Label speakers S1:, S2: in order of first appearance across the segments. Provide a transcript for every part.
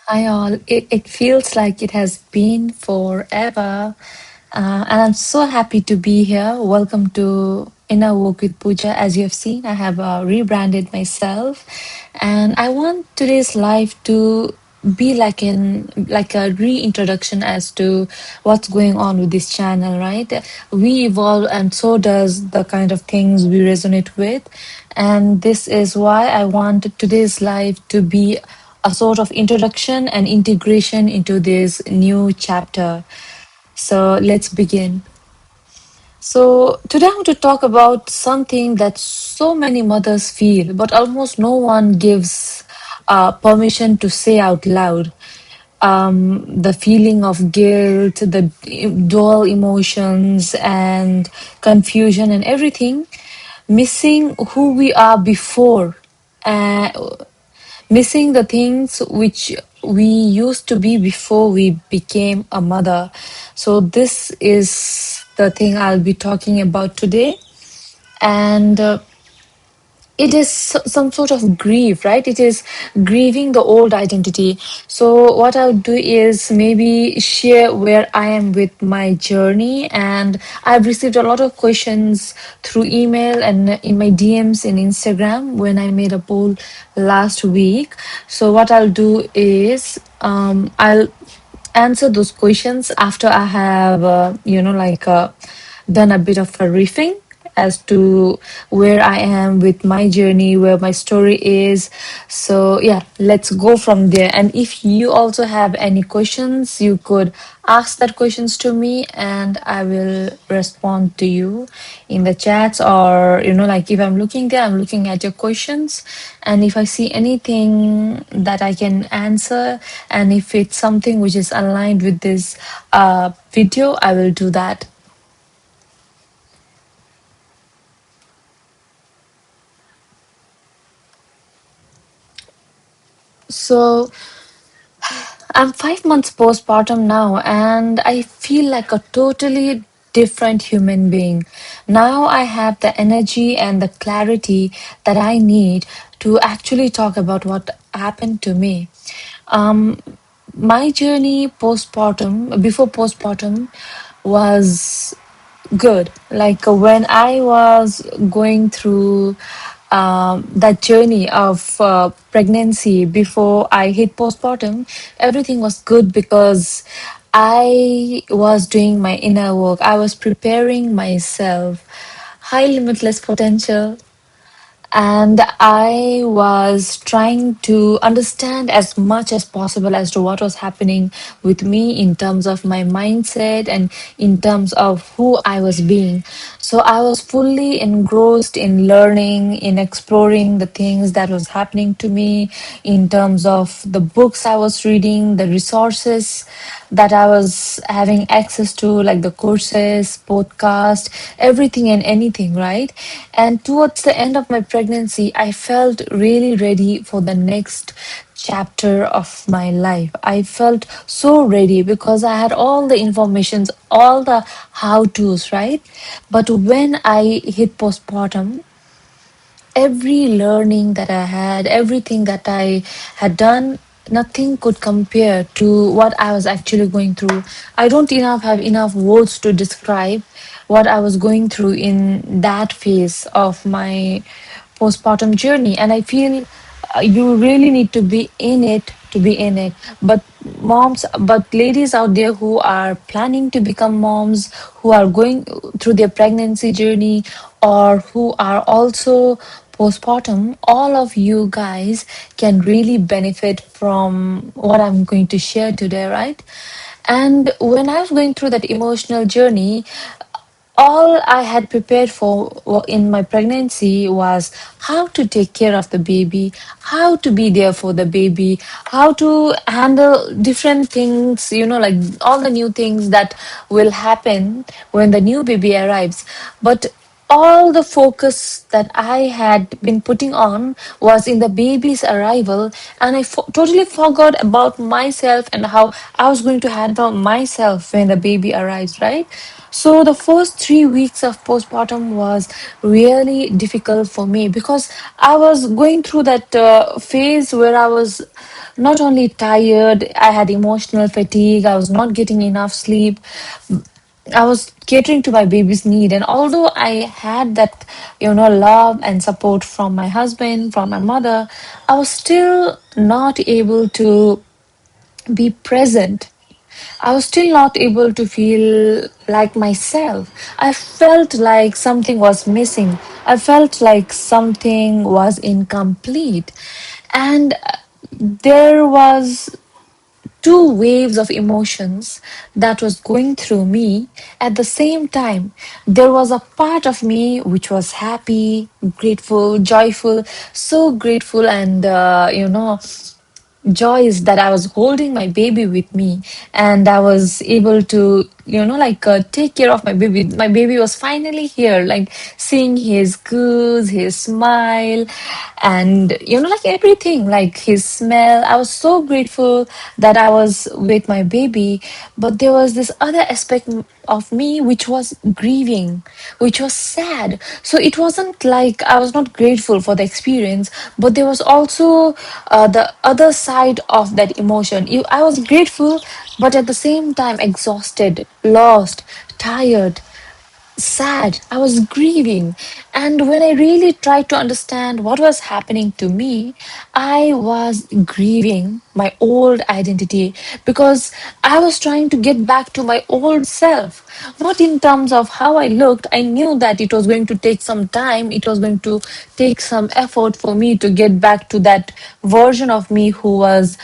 S1: Hi all. It feels like it has been forever. And I'm so happy to be here. Welcome to Inner Work with Pooja. As you have seen, I have rebranded myself. And I want today's life to be like a reintroduction as to what's going on with this channel, right? We evolve and so does the kind of things we resonate with. And this is why I want today's life to be a sort of introduction and integration into this new chapter. So let's begin. So today I want to talk about something that so many mothers feel, but almost no one gives permission to say out loud. The feeling of guilt, the dual emotions, and confusion, and everything, missing who we are before. Uh, Missing the things which we used to be before we became a mother. So, this is the thing I'll be talking about today. And it is some sort of grief, right? It is grieving the old identity. So what I'll do is maybe share where I am with my journey, and I've received a lot of questions through email and in my DMs in Instagram when I made a poll last week. So what I'll do is I'll answer those questions after I have done a bit of a riffing as to where I am with my journey, where my story is. So, yeah, let's go from there. And if you also have any questions, you could ask that questions to me and I will respond to you in the chats, or like if I'm looking there, I'm looking at your questions, and if I see anything that I can answer, and if it's something which is aligned with this video, I will do that. So I'm 5 months postpartum now, and I feel like a totally different human being. Now I have the energy and the clarity that I need to actually talk about what happened to me. Um, my journey postpartum, before postpartum, was good. Like when I was going through that journey of pregnancy before I hit postpartum, everything was good because I was doing my inner work. I was preparing myself. High limitless potential, and I was trying to understand as much as possible as to what was happening with me in terms of my mindset and in terms of who I was being. So I was fully engrossed in learning, in exploring the things that was happening to me, in terms of the books I was reading, the resources that I was having access to, like the courses, podcast, everything and anything, right? And towards the end of my pregnancy, I felt really ready for the next chapter of my life. I felt so ready because I had all the informations, all the how to's, right? But when I hit postpartum, every learning that I had, everything that I had done, nothing could compare to what I was actually going through. I don't enough have enough words to describe what I was going through in that phase of my postpartum journey. And I feel you really need to be in it to be in it. But ladies out there who are planning to become moms, who are going through their pregnancy journey, or who are also postpartum, all of you guys can really benefit from what I'm going to share today, right? And when I was going through that emotional journey, all I had prepared for in my pregnancy was how to take care of the baby, how to be there for the baby, how to handle different things, like all the new things that will happen when the new baby arrives. But all the focus that I had been putting on was in the baby's arrival, and I totally forgot about myself and how I was going to handle myself when the baby arrives, right? So the first 3 weeks of postpartum was really difficult for me because I was going through that phase where I was not only tired, I had emotional fatigue, I was not getting enough sleep. I was catering to my baby's need, and although I had that, love and support from my husband, from my mother, I was still not able to be present. I was still not able to feel like myself. I felt like something was missing. I felt like something was incomplete. And there was two waves of emotions that was going through me at the same time. There was a part of me which was happy, grateful, joyful, so grateful, and joy is that I was holding my baby with me, and I was able to, take care of my baby. My baby was finally here, like seeing his goose, his smile, and, like everything, like his smell. I was so grateful that I was with my baby, but there was this other aspect of me which was grieving, which was sad. So it wasn't like I was not grateful for the experience, but there was also the other side of that emotion. I was grateful, but at the same time exhausted, lost, tired, sad. I was grieving. And when I really tried to understand what was happening to me, I was grieving my old identity because I was trying to get back to my old self. Not in terms of how I looked. I knew that it was going to take some time, it was going to take some effort for me to get back to that version of me who was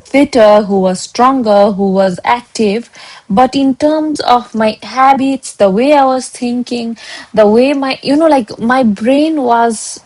S1: fitter, who was stronger, who was active. But in terms of my habits, the way I was thinking, the way my brain was,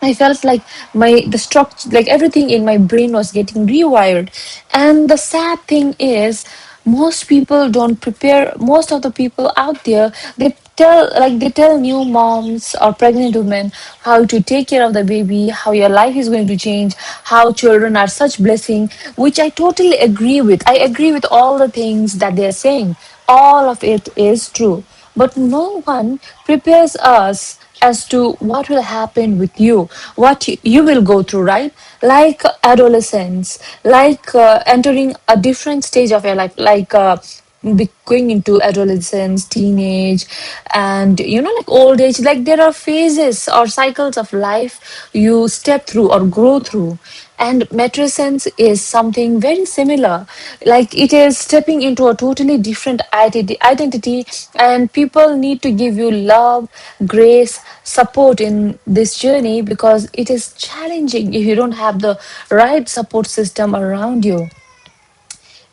S1: I felt like the structure, like everything in my brain was getting rewired. And the sad thing is, most people don't prepare. Most of the people out there, they tell new moms or pregnant women how to take care of the baby, how your life is going to change, how children are such blessing, which I totally agree with. I agree with all the things that they're saying. All of it is true, but no one prepares us as to what will happen with you, what you will go through, right? Like adolescence, like entering a different stage of your life, like going into adolescence, teenage, and like old age. Like there are phases or cycles of life you step through or grow through. And matrescence is something very similar. Like it is stepping into a totally different identity, and people need to give you love, grace, support in this journey because it is challenging if you don't have the right support system around you.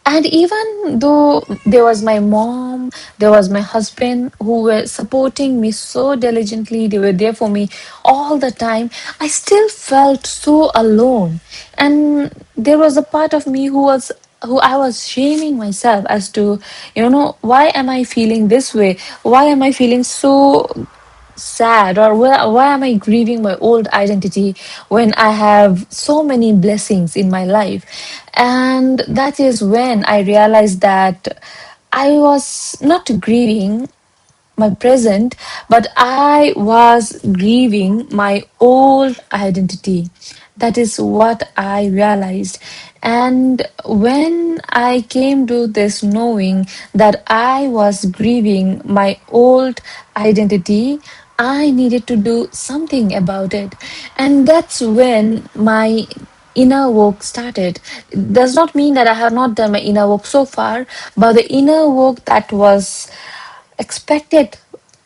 S1: And even though there was my mom, there was my husband who were supporting me so diligently, they were there for me all the time, I still felt so alone. And there was a part of me who I was shaming myself as to, why am I feeling this way? Why am I feeling so sad, or why am I grieving my old identity when I have so many blessings in my life? And that is when I realized that I was not grieving my present, but I was grieving my old identity. That is what I realized. And when I came to this knowing that I was grieving my old identity, I needed to do something about it. And that's when my inner work started. Does not mean that I have not done my inner work so far, but the inner work that was expected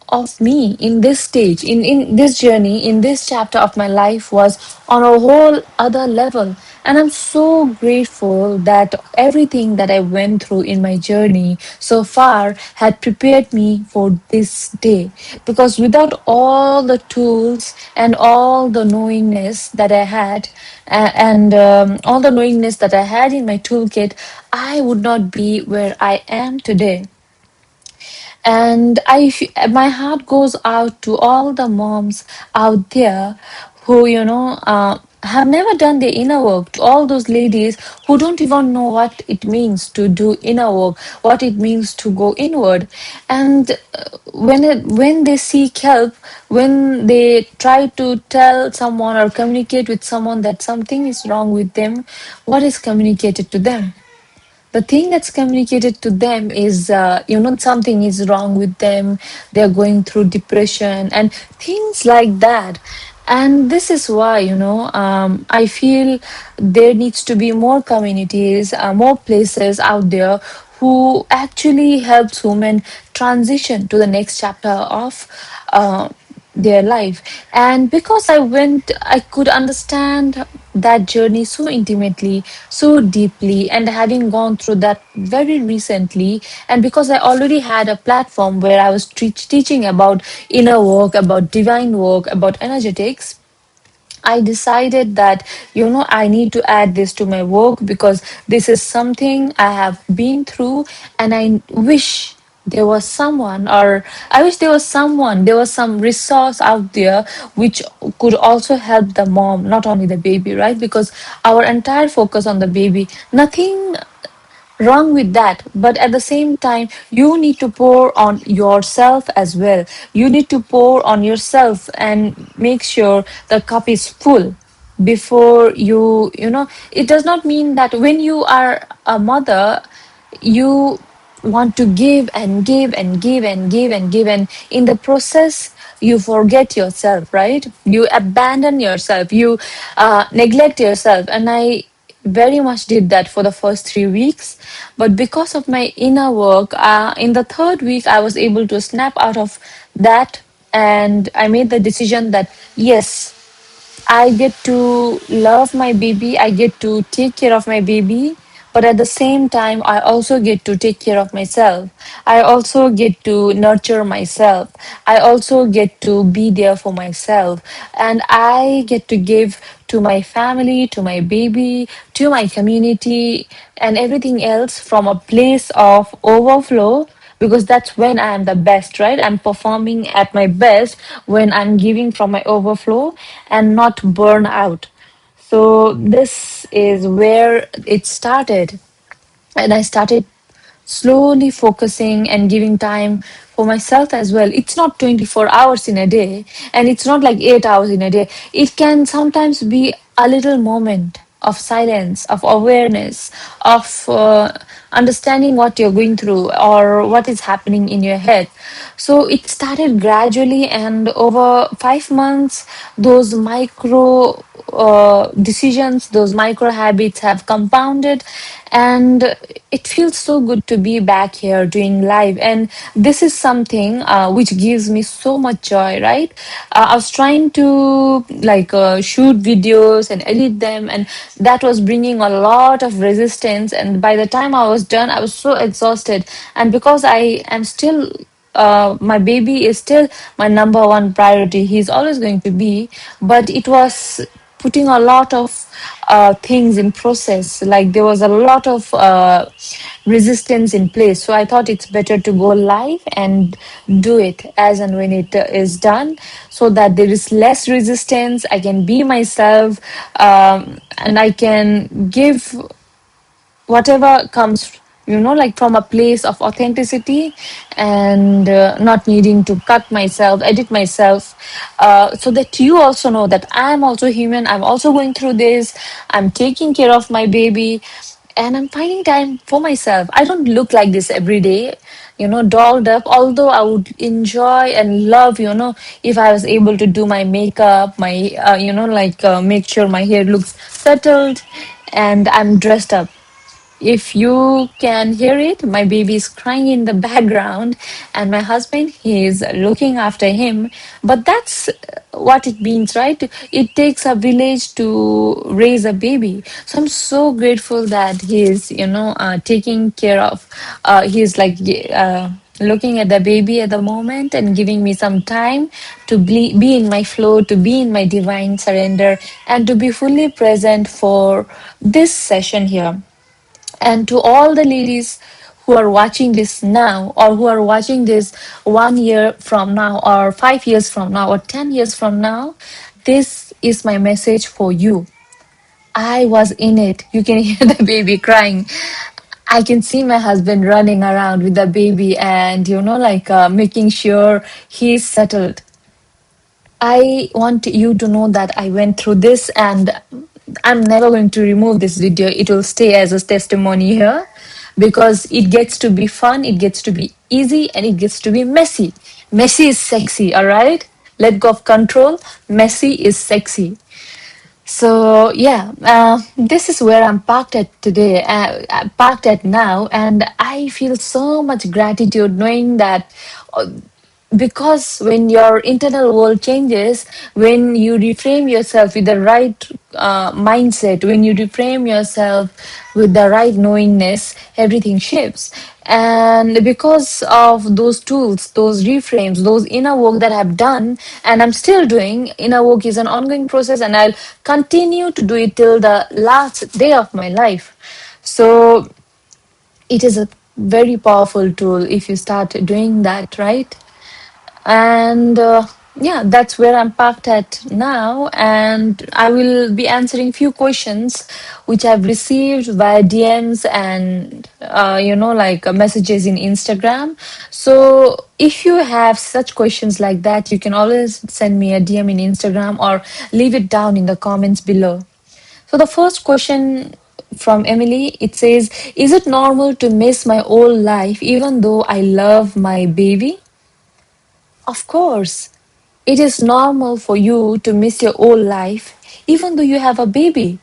S1: of me in this stage, in this journey, in this chapter of my life was on a whole other level. And I'm so grateful that everything that I went through in my journey so far had prepared me for this day. Because without all the tools and all the knowingness that I had, and all the knowingness that I had in my toolkit, I would not be where I am today. And my heart goes out to all the moms out there who have never done their inner work, to all those ladies who don't even know what it means to do inner work, what it means to go inward. And when they seek help, when they try to tell someone or communicate with someone that something is wrong with them, what is communicated to them? The thing that's communicated to them is, something is wrong with them, they're going through depression and things like that. And this is why, I feel there needs to be more communities, more places out there who actually helps women transition to the next chapter of their life. And because I could understand that journey so intimately, so deeply, and having gone through that very recently, and because I already had a platform where I was teaching about inner work, about divine work, about energetics, I decided that, I need to add this to my work because this is something I have been through, and I wish there was someone, or I wish there was some resource out there which could also help the mom, not only the baby, right? Because our entire focus on the baby, nothing wrong with that, but at the same time you need to pour on yourself as well. You need to pour on yourself and make sure the cup is full before it does not mean that when you are a mother you want to give and give and give and give and give, and in the process you forget yourself, right? You abandon yourself, you neglect yourself. And I very much did that for the first 3 weeks. But because of my inner work, in the third week I was able to snap out of that, and I made the decision that yes, I get to love my baby, I get to take care of my baby, but at the same time, I also get to take care of myself. I also get to nurture myself. I also get to be there for myself. And I get to give to my family, to my baby, to my community, and everything else from a place of overflow, because that's when I am the best, right? I'm performing at my best when I'm giving from my overflow and not burn out. So this is where it started. And I started slowly focusing and giving time for myself as well. It's not 24 hours in a day, and it's not like 8 hours in a day. It can sometimes be a little moment of silence, of awareness, of understanding what you're going through or what is happening in your head. So it started gradually, and over 5 months, those micro decisions, those micro habits have compounded, and it feels so good to be back here doing live. And this is something which gives me so much joy, right? I was trying to shoot videos and edit them, and that was bringing a lot of resistance. And by the time I was done, I was so exhausted. And because I am still my baby is still my number one priority. He's always going to be, but it was putting a lot of things in process. Like there was a lot of resistance in place. So I thought it's better to go live and do it as and when it is done, so that there is less resistance. I can be myself, and I can give whatever comes, like from a place of authenticity, and not needing to cut myself, edit myself, so that you also know that I'm also human, I'm also going through this, I'm taking care of my baby, and I'm finding time for myself. I don't look like this every day, dolled up, although I would enjoy and love, if I was able to do my makeup, my make sure my hair looks settled and I'm dressed up. If you can hear it, my baby is crying in the background, and my husband, he is looking after him. But that's what it means, right? It takes a village to raise a baby. So I'm so grateful that he is, taking care of, he's like, looking at the baby at the moment and giving me some time to be in my flow, to be in my divine surrender, and to be fully present for this session here. And to all the ladies who are watching this now, or who are watching this 1 year from now, or 5 years from now, or 10 years from now, this is my message for you. I was in it. You can hear the baby crying. I can see my husband running around with the baby and, like making sure he's settled. I want you to know that I went through this and I'm never going to remove this video. It will stay as a testimony here because it gets to be fun, it gets to be easy, and it gets to be messy. Messy is sexy, all right? Let go of control. Messy is sexy. So yeah, this is where I'm parked at today, parked at now, and I feel so much gratitude knowing that because when your internal world changes, when you reframe yourself with the right mindset, when you reframe yourself with the right knowingness, everything shifts. And because of those tools, those reframes, those inner work that I've done and I'm still doing, inner work is an ongoing process and I'll continue to do it till the last day of my life. So it is a very powerful tool if you start doing that, right? And yeah, that's where I'm parked at now, and I will be answering few questions which I've received via DMs and like messages in Instagram. So if you have such questions like that, you can always send me a DM in Instagram or leave it down in the comments below. So the first question from Emily, it says, is it normal to miss my old life even though I love my baby? Of course, it is normal for you to miss your old life, even though you have a baby.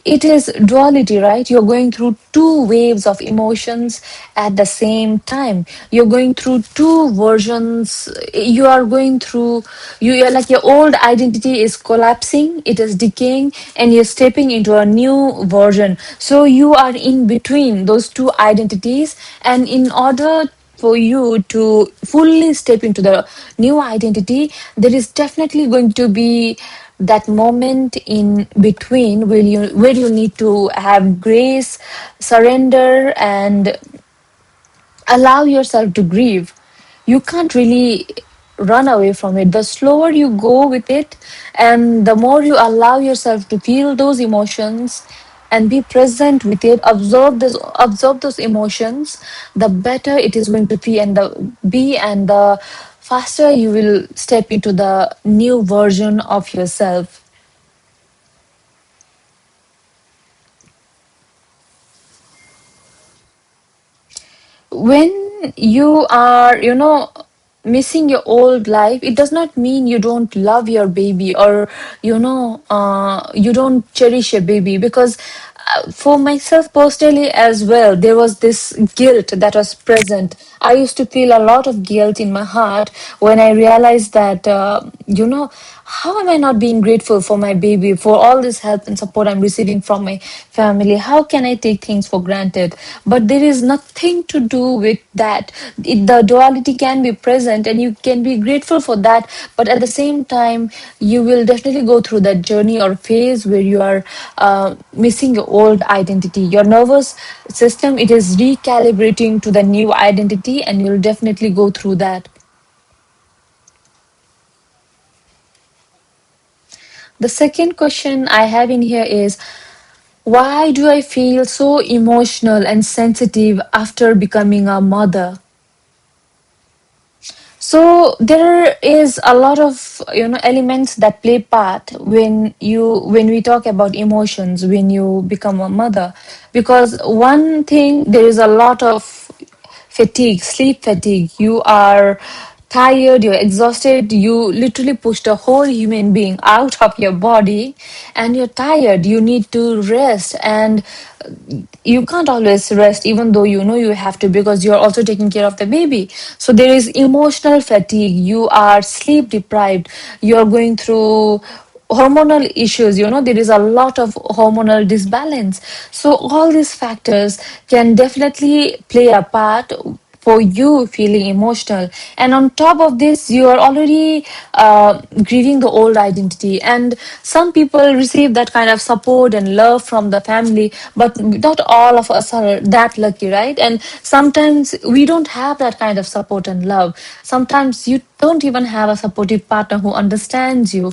S1: It is duality, right? You're going through two waves of emotions at the same time. You're going through two versions. You are going through, you're like your old identity is collapsing, it is decaying, and you're stepping into a new version. So you are in between those two identities, and in order for you to fully step into the new identity, there is definitely going to be that moment in between where you need to have grace, surrender, and allow yourself to grieve. You can't really run away from it. The slower you go with it, and the more you allow yourself to feel those emotions and be present with it, absorb those emotions, the better it is going to be and the faster you will step into the new version of yourself. When you are missing your old life, it does not mean you don't love your baby or you don't cherish your baby, because for myself personally as well, there was this guilt that was present. I used to feel a lot of guilt in my heart when I realized that how am I not being grateful for my baby, for all this help and support I'm receiving from my family? How can I take things for granted? But there is nothing to do with that. The duality can be present and you can be grateful for that. But at the same time, you will definitely go through that journey or phase where you are missing your old identity. Your nervous system, it is recalibrating to the new identity, and you'll definitely go through that. The second question I have in here is, why do I feel so emotional and sensitive after becoming a mother? So there is a lot of elements that play part when we talk about emotions when you become a mother, because one thing, there is a lot of fatigue, sleep fatigue. You are tired, you're exhausted, you literally pushed a whole human being out of your body and you're tired, you need to rest, and you can't always rest even though you know you have to, because you're also taking care of the baby. So there is emotional fatigue, you are sleep deprived, you're going through hormonal issues, there is a lot of hormonal disbalance. So all these factors can definitely play a part for you feeling emotional. And on top of this, you are already grieving the old identity. And some people receive that kind of support and love from the family, but not all of us are that lucky, right? And sometimes we don't have that kind of support and love. Sometimes you don't even have a supportive partner who understands you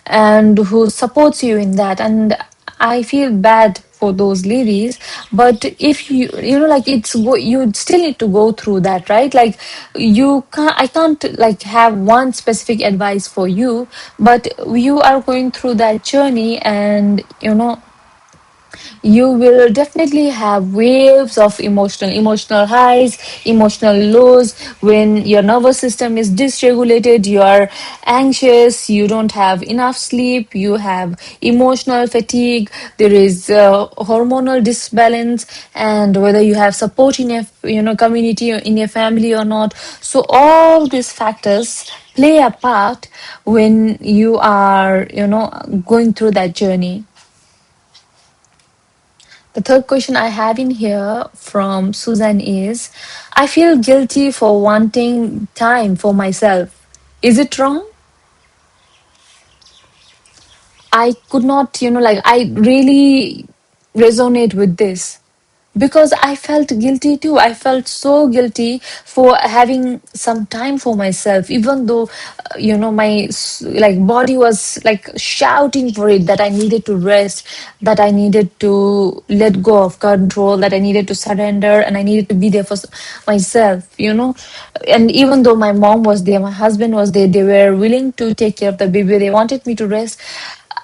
S1: and who supports you in that. And I feel bad for those ladies, but if you know, like you still need to go through that, right? Like I can't like have one specific advice for you, but you are going through that journey, and you know, you will definitely have waves of emotional highs, emotional lows. When your nervous system is dysregulated, you are anxious, you don't have enough sleep, you have emotional fatigue, there is hormonal disbalance, and whether you have support in your community or in your family or not. So all these factors play a part when you are going through that journey. The third question I have in here from Susan is, I feel guilty for wanting time for myself. Is it wrong? I could not, like, I really resonate with this because I felt guilty too. I felt so guilty for having some time for myself, even though, my like body was like shouting for it, that I needed to rest, that I needed to let go of control, that I needed to surrender, and I needed to be there for myself. And even though my mom was there, my husband was there, they were willing to take care of the baby, they wanted me to rest.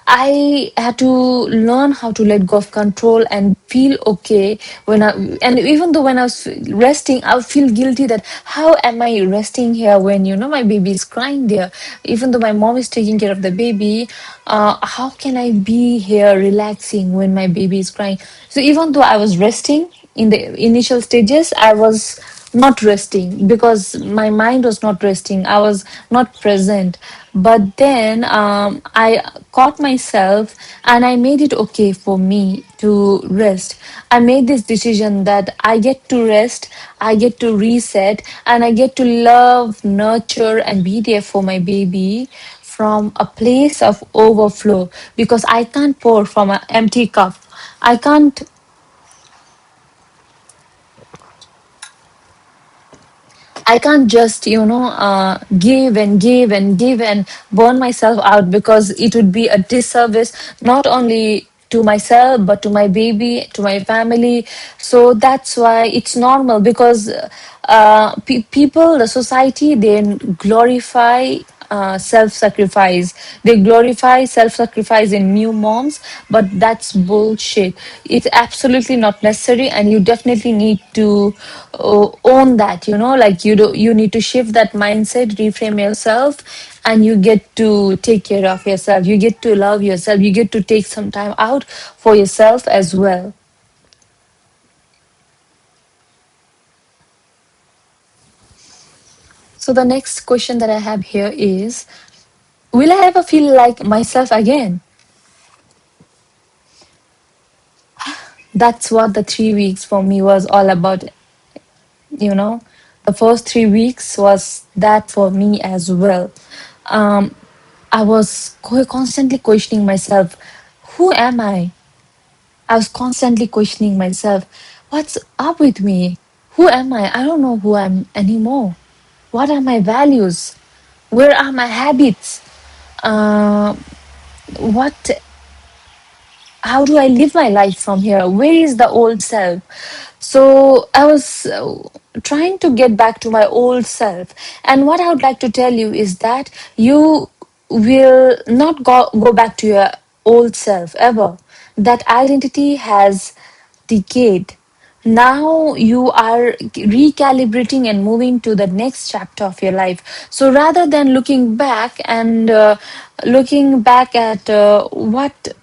S1: I had to learn how to let go of control and feel okay and even though when I was resting, I would feel guilty that how am I resting here when my baby is crying there. Even though my mom is taking care of the baby, how can I be here relaxing when my baby is crying? So even though I was resting in the initial stages, I was not resting because my mind was not resting. I was not present. But then I caught myself and I made it okay for me to rest. I made this decision that I get to rest, I get to reset, and I get to love, nurture, and be there for my baby from a place of overflow, because I can't pour from an empty cup. I can't I can't just, give and give and give and burn myself out, because it would be a disservice not only to myself but to my baby, to my family. So that's why it's normal, because people, the society, they glorify self-sacrifice. They glorify self-sacrifice in new moms, but that's bullshit. It's absolutely not necessary, and you definitely need to own that. Like you need to shift that mindset, reframe yourself, and you get to take care of yourself. You get to love yourself. You get to take some time out for yourself as well. So the next question that I have here is, will I ever feel like myself again? That's what the 3 weeks for me was all about. you know the first 3 weeks was that for me as well. I was constantly questioning myself, who am I was constantly questioning myself, what's up with me? Who am I don't know who I'm anymore. What are my values? Where are my habits? uh, what how do I live my life from here? Where is the old self? So I was trying to get back to my old self. And what I would like to tell you is that you will not go back to your old self ever. That identity has decayed. Now you are recalibrating and moving to the next chapter of your life. So rather than looking back and looking back at what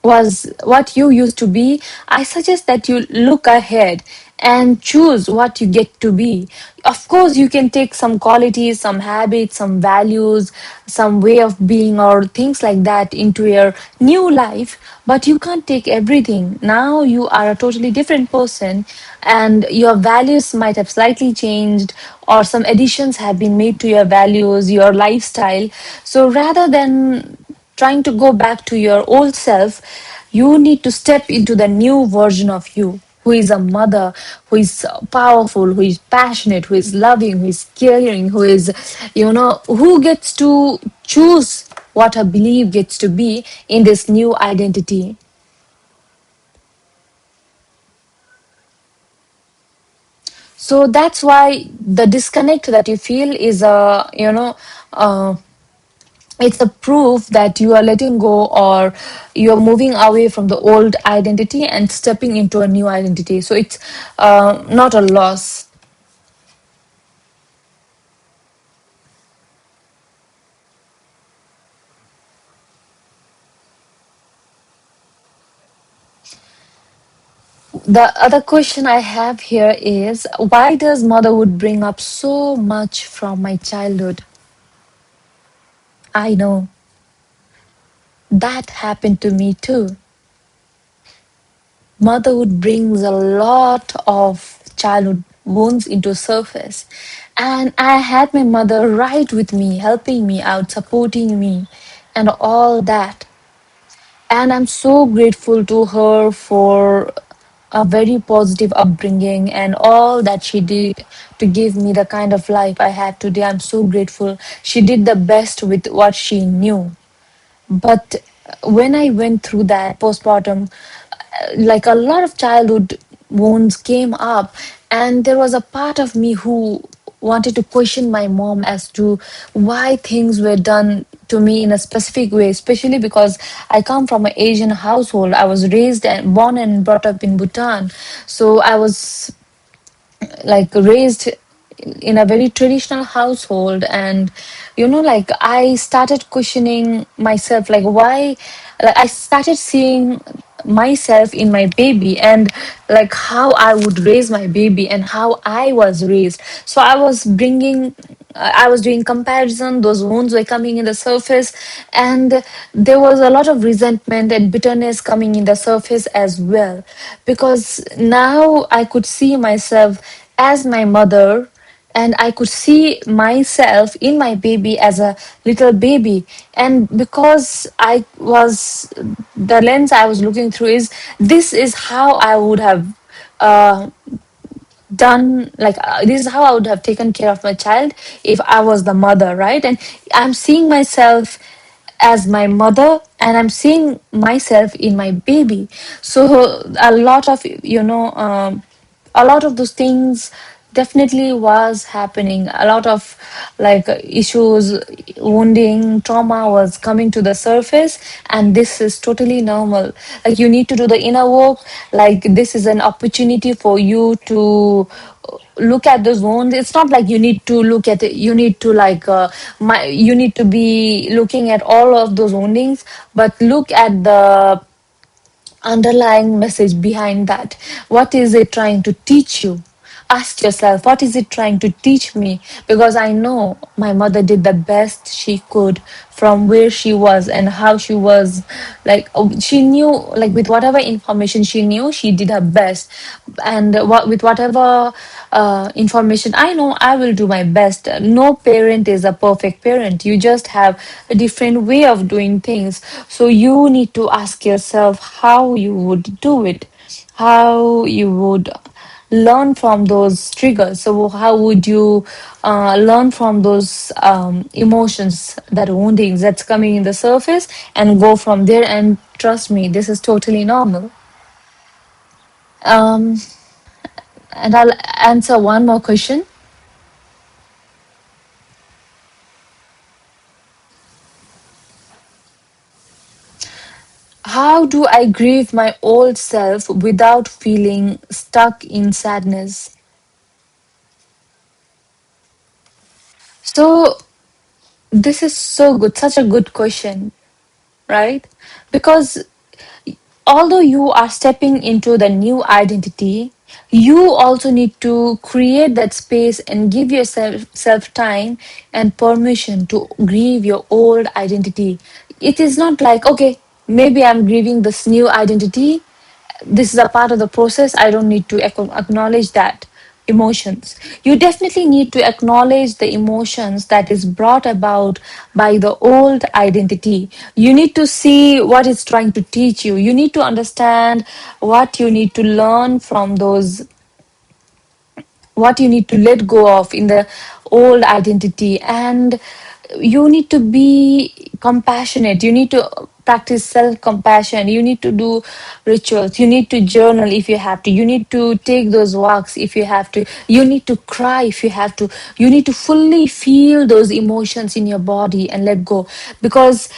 S1: was what you used to be, I suggest that you look ahead and choose what you get to be. Of course, you can take some qualities, some habits, some values, some way of being, or things like that into your new life, but you can't take everything. Now you are a totally different person, and your values might have slightly changed, or some additions have been made to your values, your lifestyle. So rather than trying to go back to your old self, you need to step into the new version of you, who is a mother, who is powerful, who is passionate, who is loving, who is caring, who is, who gets to choose what her belief gets to be in this new identity. So that's why the disconnect that you feel is uh, it's a proof that you are letting go, or you're moving away from the old identity and stepping into a new identity. So it's not a loss. The other question I have here is, why does motherhood bring up so much from my childhood? I know that happened to me too. Motherhood brings a lot of childhood wounds into surface, and I had my mother right with me, helping me out, supporting me, and all that. And I'm so grateful to her for a very positive upbringing and all that she did to give me the kind of life I have today. I'm so grateful. She did the best with what she knew. But when I went through that postpartum, like a lot of childhood wounds came up, and there was a part of me who wanted to question my mom as to why things were done to me in a specific way, especially because I come from an Asian household. I was raised and born and brought up in Bhutan. So I was like raised in a very traditional household, and like I started questioning myself, like why, like I started seeing myself in my baby, and like how I would raise my baby and how I was raised. So I was doing comparison, those wounds were coming in the surface, and there was a lot of resentment and bitterness coming in the surface as well, because now I could see myself as my mother, and I could see myself in my baby as a little baby. And because I was, the lens I was looking through is, this is how I would have uh, done, like this is how I would have taken care of my child if I was the mother, right? And I'm seeing myself as my mother, and I'm seeing myself in my baby. So a lot of, a lot of those things definitely was happening. A lot of like issues, wounding, trauma was coming to the surface, and this is totally normal. Like you need to do the inner work. Like this is an opportunity for you to look at those wounds. It's not like you need to look at it, you need to like you need to be looking at all of those woundings, but look at the underlying message behind that. What is it trying to teach you? Ask yourself, what is it trying to teach me? Because I know my mother did the best she could from where she was and how she was. Like she knew, like with whatever information she knew, she did her best. And with whatever information I know, I will do my best. No parent is a perfect parent. You just have a different way of doing things. So you need to ask yourself how you would do it, how you would learn from those triggers. So how would you learn from those emotions, that woundings that's coming in the surface, and go from there? And trust me, this is totally normal. um, and I'll answer one more question. How do I grieve my old self without feeling stuck in sadness? So this is so good, such a good question, right? Because although you are stepping into the new identity, you also need to create that space and give yourself self time and permission to grieve your old identity. It is not like, okay, maybe I'm grieving this new identity, this is a part of the process, I don't need to acknowledge that emotions. You definitely need to acknowledge the emotions that is brought about by the old identity. You need to see what it's trying to teach you. You need to understand what you need to learn from those, what you need to let go of in the old identity. And you need to be compassionate, you need to practice self compassion, you need to do rituals, you need to journal if you have to, you need to take those walks if you have to, you need to cry if you have to, you need to fully feel those emotions in your body and let go. Because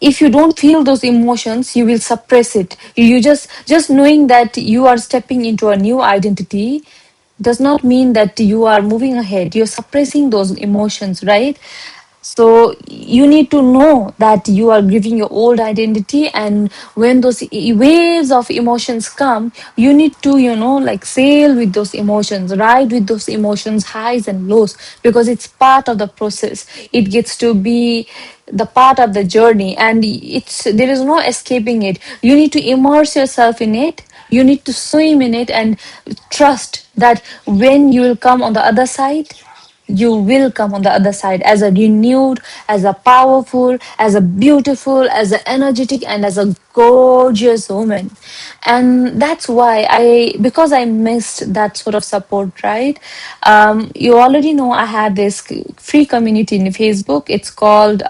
S1: if you don't feel those emotions, you will suppress it. You just knowing that you are stepping into a new identity does not mean that you are moving ahead. You're suppressing those emotions, right? So you need to know that you are grieving your old identity, and when those waves of emotions come, you need to, like sail with those emotions, ride with those emotions, highs and lows, because it's part of the process. It gets to be the part of the journey, and there is no escaping it. You need to immerse yourself in it, you need to swim in it, and trust that when you will come on the other side, you will come on the other side as a renewed, as a powerful, as a beautiful, as an energetic, and as a gorgeous woman. And that's why because I missed that sort of support, right? You already know I have this free community in Facebook. It's called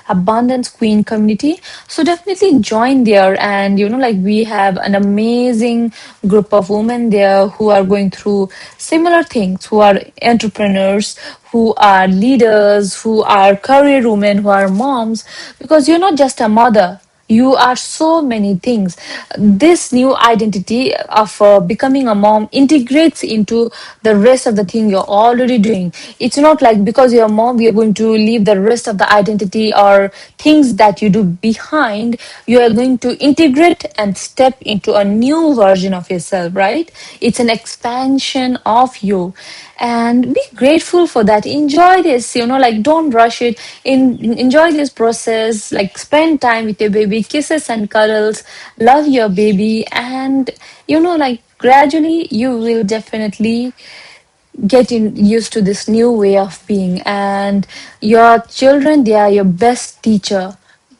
S1: Abundance Queen Community. So definitely join there. And, like we have an amazing group of women there who are going through similar things, who are entrepreneurs, who are leaders, who are career women, who are moms, because you're not just a mother. You are so many things. This new identity of becoming a mom integrates into the rest of the thing you're already doing. It's not like because you're a mom, you're going to leave the rest of the identity or things that you do behind. You are going to integrate and step into a new version of yourself, right? It's an expansion of you, and be grateful for that. Enjoy this, like don't rush it. Enjoy this process, like spend time with your baby, kisses and cuddles, love your baby, and like gradually you will definitely getting used to this new way of being. And your children, they are your best teacher.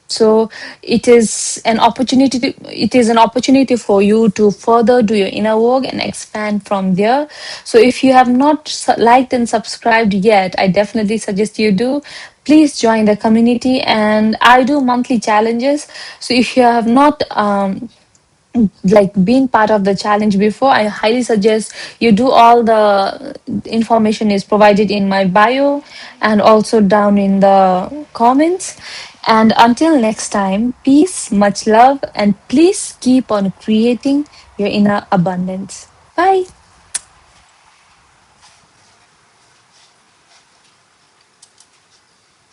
S1: So it is an opportunity for you to further do your inner work and expand from there. So if you have not liked and subscribed yet, I definitely suggest you do. Please join the community, and I do monthly challenges. So if you have not like been part of the challenge before, I highly suggest you do. All the information is provided in my bio and also down in the comments. And until next time, peace, much love, and please keep on creating your inner abundance. Bye.